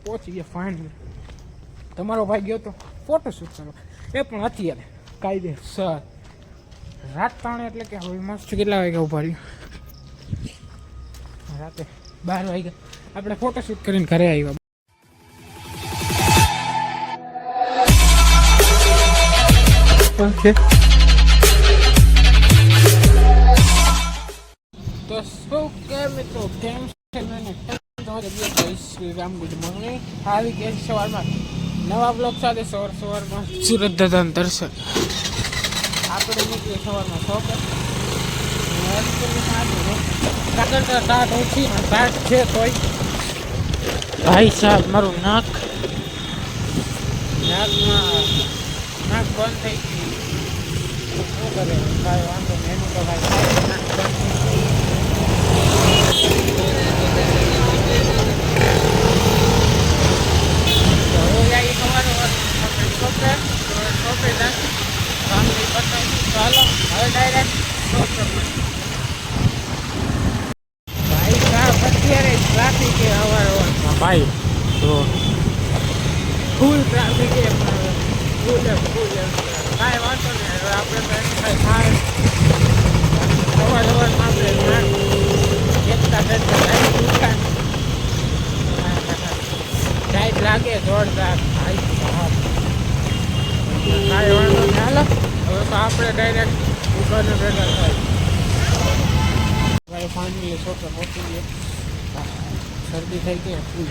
પહોંચી ગયા ફાઇનલી. તમારો ભાઈ ગયો તો ફોટોશૂટ કરવા, એ પણ અત્યારે કાયદેસર રાત 3 એટલે કે હવે મસ્ત કેટલા વાગ્યા ઉભા રહ્યું, રાતે 12 વાગ્યા આપણે ફોટોશૂટ કરીને ઘરે આવ્યા. ઓકે તો શું કે મિત્રો કેમ છે શ્રી રામ ગુડ મોર્નિંગ. આવી ગયા સવારમાં નવા બ્લોગ સાથે સવારમાં સુરત દાદાનું દર્શન. આપણે નીકળીએ સવારમાં શોપે ટાટ ઓછી ટાટ છે તોય ભાઈ સાહેબ મારું નાક બંધ થઈ ગયું. શું કરે ભાઈ વાંધો નહીં, એનું તો ભાઈ નાક બંધ થઈ ગયું. ભાઈ સાહેબ અત્યારે ટ્રાફિક છે અવારનવારમાં ભાઈ, તો ફૂલ ટ્રાફિક છે, ફૂલ કાંઈ વાંધો નહીં. હવે આપણે તો એનું કાંઈ થાય અવારનવારમાં આપણે એકતા દુકાન ટાઈટ લાગે જોરદાર ભાઈ સાહેબ. કાંઈ વાંધો નહીં, હાલો હવે તો આપણે ડાયરેક્ટ દુકાને ભેગા થાય. ભાઈ ફાઇનલી છોકરા પહોંચી ગયા, શરદી થઈ ગઈ ફૂલ.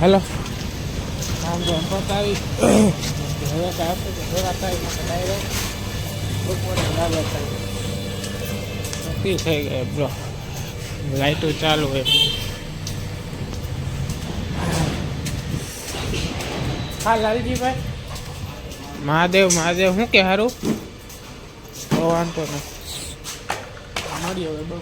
હેલો કામ તો પતાવી હવે કાંઈ આપણે ભેગા થાય ડાયરેક્ટ બપોરે લાગે થાય નક્કી થઈ ગયા બ્રો. લાઇટો ચાલુ હોય હા લાલજીભાઈ. મહાદેવ શું કે સારું વાંધો નહીં મળીએ હવે. બહુ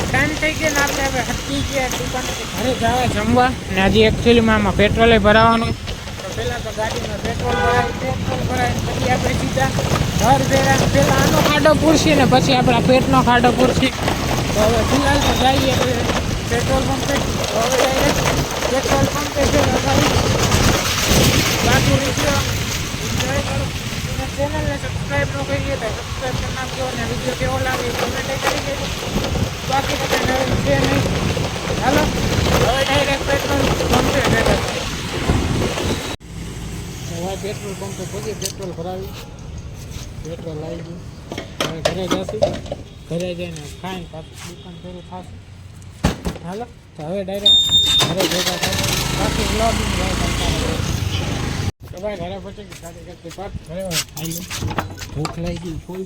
ટાઈમ થઈ ગયો ને આપણે હવે હટી ગયા દુકાને ઘરે જવા જમવા. ને હજી એકચ્યુઅલીમાં આમાં પેટ્રોલે ભરાવાનું, તો પહેલાં તો ગાડીમાં પેટ્રોલ ભરાય પછી આપણે સીધા ઘર પહેલાં આનો ખાડો પૂરશી ને પછી આપણા પેટનો ખાડો પૂરશી. તો હવે ફિલહાલ તો જઈએ પેટ્રોલ પંપે. તો હવે પેટ્રોલ પંપે છે બાકી વિડીયો એન્જોય કરો. ચેનલને સબસ્ક્રાઈબ ન કરીએ તો સબસ્ક્રાઈબ કરી નાખજો, અને વિડીયો કેવો લાગે કોમેન્ટ કરી દેજો. બાકી તો કંઈ નવીન છે નહીં. હાલો હવે ડાયરેક્ટ પેટ્રોલ પંપે ભેગા થાય. હવે પેટ્રોલ પંપે પહોંચી પેટ્રોલ ભરાવી, પેટ્રોલ આવી ગયું. હવે ઘરે જશું, ઘરે જઈને ખાઈને પાછું દુકાન શરૂ થશે. હાલો તો હવે ડાયરેક્ટ ઘરે ભેગા થાય. બાકી બ્લોગિંગ તો ભાઈ ઘરે પહોંચી ગઈ સાથે કરતી પાક ઘરે ખાઈ ભૂખ લાગી ગઈ ફૂલ.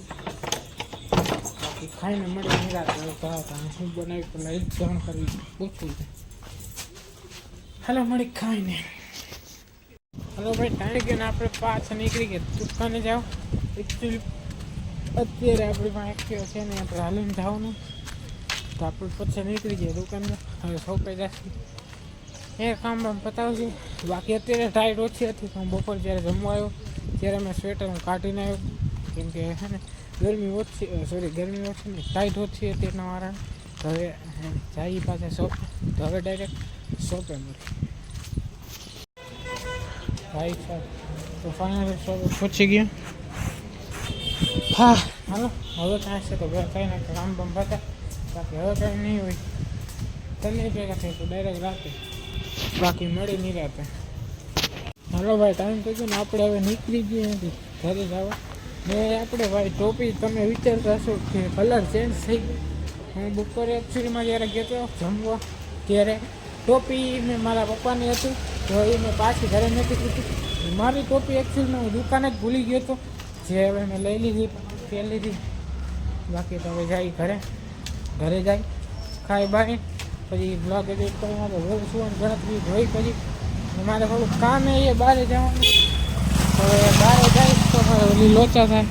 બાકી ખાઈને મળી નિરાશ શું બનાવી પેલા એક જણ કરવી પૂછવું છે. હાલો મળી ખાઈને. હલો ભાઈ ટાઈમ ગયો ને આપણે પાછા નીકળી ગયા દુકાને જાઓ. એકચ્યુઅલી અત્યારે આપણી પાસે એક્ટિવા છે ને આપણે હાલીને જવાનું, તો આપણે પછી નીકળી જઈએ દુકાનમાં. હવે શોપે જશે એ કામ પતાવશે. બાકી અત્યારે ટાઈટ ઓછી હતી તો હું બપોર જ્યારે જમવા આવ્યો ત્યારે મેં સ્વેટર હું કાઢીને આવ્યો, કેમ કે હે ને ગરમી ઓછી ને ટાઈટ ઓછી હતી એના કારણે. તો હવે જઈએ પાછા શોપે. તો હવે ડાયરેક્ટ શોપે મળી ભાઈ સાહેબ. તો ફાઇનલી શોપે પહોંચી ગયા. હા હાલો હવે કાંઈ છે તો કંઈ ના કામ બમ બતા. બાકી હવે કાંઈ નહીં હોય તમે ભેગા થાય તો ડાયરેક્ટ રાતે, બાકી મળી નહીં રાતે. હાલો ભાઈ ટાઈમ થઈ ગયો ને આપણે હવે નીકળી ગઈએ નથી ઘરે જવા. ને આપણે ભાઈ ટોપી તમે વિચારતા હશો કે કલર ચેન્જ થઈ ગયો. હું બપોરે એકચ્યુઅલીમાં જ્યારે ગયો જમવા ત્યારે ટોપી મેં મારા પપ્પાની હતી, તો એ મેં પાછી ઘરે નથી કીધી. મારી ટોપી એકચ્યુઅલીમાં હું દુકાને જ ભૂલી ગયો હતો, જે હવે મેં લઈ લીધી તે લીધી. બાકી તો હવે જાય ઘરે જાય ખાઈ બાય પછી બ્લોગ એડિટ કરવા તો રોજ સુવાની ગણતરી જોઈ. પછી મારે થોડુંક કામ એ બહાર જવાનું, તો હવે બહાર જાય તો મારે ઓલી લોચા થાય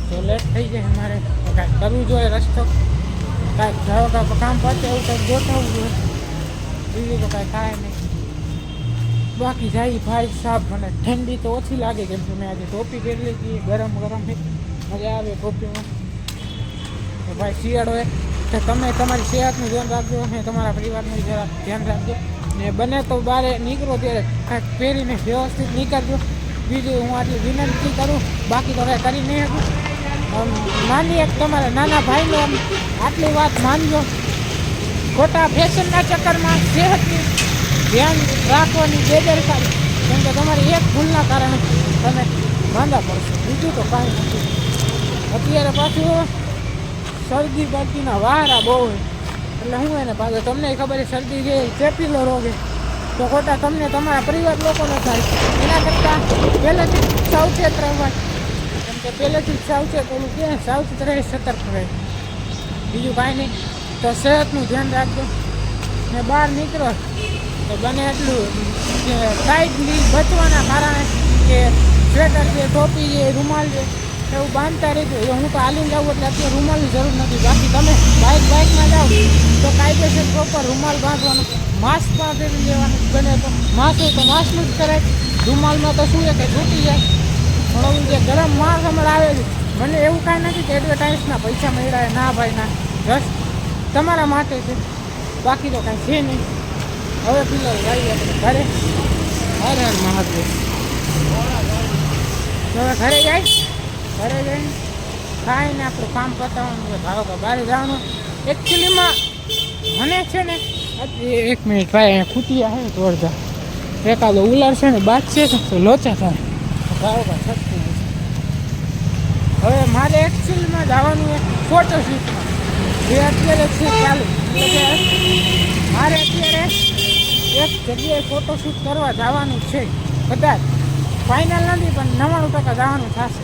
તો લેટ થઈ જાય. મારે કાંઈક કરવું જોઈએ, રસ્તો કાંઈક જાઓ કાંઈક કામ પાછું એવું કંઈક ગોઠવવું જોઈએ, બીજું તો કાંઈ થાય નહીં. બાકી જાય ભાઈ સાહેબ. મને ઠંડી તો ઓછી લાગે કેમ કે મેં આજે ટોપી પહેરી લીધી ગરમ ગરમ મજા આવે ટોપીમાં. ભાઈ શિયાળો તો તમે તમારી સેહતનું ધ્યાન રાખજો અને તમારા પરિવારનું જરા ધ્યાન રાખજો ને બને તો બહાર નીકળો ત્યારે કાંઈક પહેરીને વ્યવસ્થિત નીકળજો. બીજું હું આટલી વિનંતી કરું, બાકી તો કાંઈ કરી નહીં શકું. માની એક તમારા નાના ભાઈનો આટલી વાત માનજો. ખોટા ફેશનના ચક્કરમાં સેહતની ધ્યાન રાખવાની બેદરકારી, કેમ કે તમારી એક ભૂલના કારણે તમે માંદા પડશો, બીજું તો કાંઈ નથી. અત્યારે પાછું શરદી બરદીના વારા બહુ હોય એટલે હું એને પાછો તમને ખબર છે શરદી જે ચેપીલો રોગ તો ખોટા તમને તમારા પરિવાર લોકોને થાય. એના કરતાં પહેલેથી જ સાવચેત રહેવાય, કેમ કે પહેલેથી જ સાવચેત ઓલું કે સાવચેત રહે સતર્ક રહે, બીજું કાંઈ નહીં. તો સેહતનું ધ્યાન રાખજો ને બહાર નીકળો તો બને એટલું ટાઈટલી બચવાના કારણે કે સ્વેટર છે, ટોપી છે, રૂમાલ છે એવું બાંધતા રહેજો. હું તો હાલીને જાઉં એટલે અત્યારે રૂમાલની જરૂર નથી. બાકી તમે બાઇકમાં જાઓ તો કાયદેસર પ્રોપર રૂમાલ બાંધવાનો, માસ્ક પણ પહેરી લેવાનું. બને તો માસ્ક હોય તો માસ્કનું જ કરાય. રૂમાલમાં તો શું છે કે છૂટી જાય. પણ ઓલું જે ગરમ માસ્ક હમણાં આવે છે, મને એવું કાંઈ નથી કે એડવર્ટાઇઝના પૈસા મળ્યા. ના ભાઈ ના, જસ્ટ તમારા માટે છે, બાકી તો કાંઈ છે નહીં. હવે ફિલહાલ ગાડી આપણે ઘરે. હર હર મહાદેવ. હવે ઘરે જઈને ખાઈને આપણું કામ પતાવવાનું છે. ધારો કે બહાર જવાનું. એકચ્યુઅલીમાં મને છે ને એક મિનિટ ભાઈ, ખૂટિયા છે તોડતા એકાદો ઉલાર છે ને બાદ છે તો લોચા થાય. ધારો કે શકતું નથી. હવે મારે એકચ્યુઅલીમાં જવાનું એક ફોટોશૂટમાં, જે અત્યારે છે ચાલુ. એટલે મારે અત્યારે એક જગ્યાએ ફોટોશૂટ કરવા જવાનું છે. કદાચ ફાઇનલ નથી પણ 99% જવાનું થશે.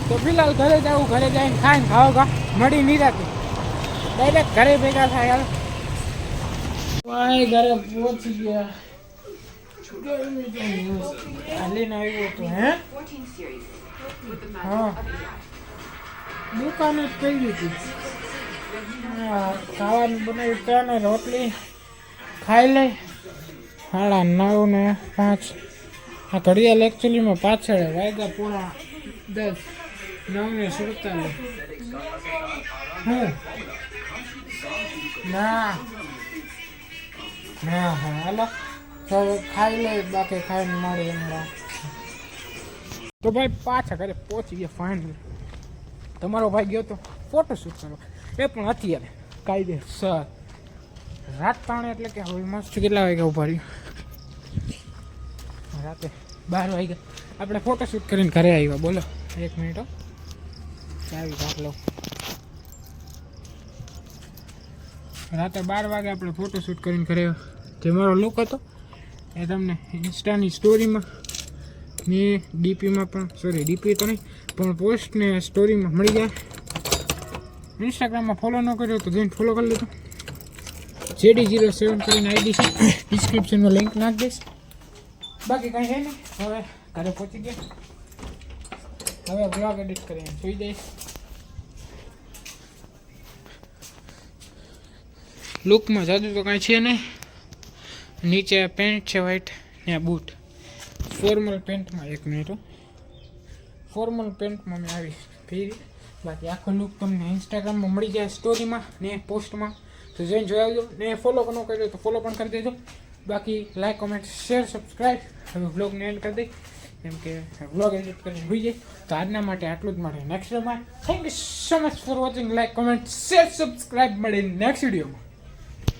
તો ફિલહાલ ઘરે જવું, ઘરે જઈને ખાઈને ખાવા મળી નિરાતે ડાયરેક્ટ ઘરે ભેગા થાય. ભાઈ ઘરે પહોંચી ગયા. હાલીને આવ્યો હતો હે. હા દુકાન જ કરી હતી. ખાવાનું બનાવ્યું ચા ને રોટલી ખાઈ લઈ. 9:30 ને 5. આ ઘડિયાળ એકચ્યુઅલીમાં પાછળ વાગ્યા 9:10, 9:47. ના હા હાલો તો ખાઈ લે, બાકી ખાઈને મળી હમણાં. તો ભાઈ પાછા ઘરે પહોંચી ગયા ફાઇનલ. તમારો ભાઈ ગયો તો ફોટોશૂટ કરવા, એ પણ અત્યારે કાયદેસર રાત 3 એટલે કે હવે મસ્ત કેટલા વાગ્યા ઉભા રહ્યું. રાતે 12 વાગ્યા આપણે ફોટોશૂટ કરીને ઘરે આવ્યા. બોલો 1 મિનિટ ચાવી કાઢ લો. રાતે 12 વાગે આપણે ફોટોશૂટ કરીને ઘરે આવ્યા. જે મારો લુક હતો એ તમને ઇન્સ્ટાની સ્ટોરીમાં ને ડીપીમાં પણ, સોરી ડીપી તો નહીં પણ પોસ્ટ ને સ્ટોરીમાં મળી જાય. ઇન્સ્ટાગ્રામમાં ફોલો ન કર્યો તો જઈને ફોલો કરી લેજો. JD07 કરીને આઈડી છે, ડિસ્ક્રિપ્શનમાં લિંક નાખી દઈશ. બાકી કાંઈ છે નહીં. હવે ઘરે પહોંચી ગયા. હવે બ્લોગ એડિટ કરીને સુઈ જઈશ. લુકમાં જાદુ તો કાંઈ છે નહીં. નીચે પેન્ટ છે વ્હાઈટ ને બૂટ. ફોર્મલ પેન્ટમાં 1 મિનિટ ફોર્મલ પેન્ટમાં મેં આવી ફેરી. બાકી આખો લુક તમને ઇન્સ્ટાગ્રામમાં મળી જાય, સ્ટોરીમાં ને પોસ્ટમાં. તો જઈને જોઈ આવજો ને ફોલો ન કર્યો તો ફોલો પણ કરી દેજો. બાકી લાઈક, કોમેન્ટ, શેર, સબસ્ક્રાઈબ. હવે વ્લોગને એન્ડ કરી દઈ, કેમ કે વ્લોગ એડિટ કરીને હોઈ જાય. તો આજના માટે આટલું જ મળે નેક્સ્ટ વિડીયોમાં. Thank you so much for watching. Like, comment, share, subscribe. મળે નેક્સ્ટ વિડીયોમાં.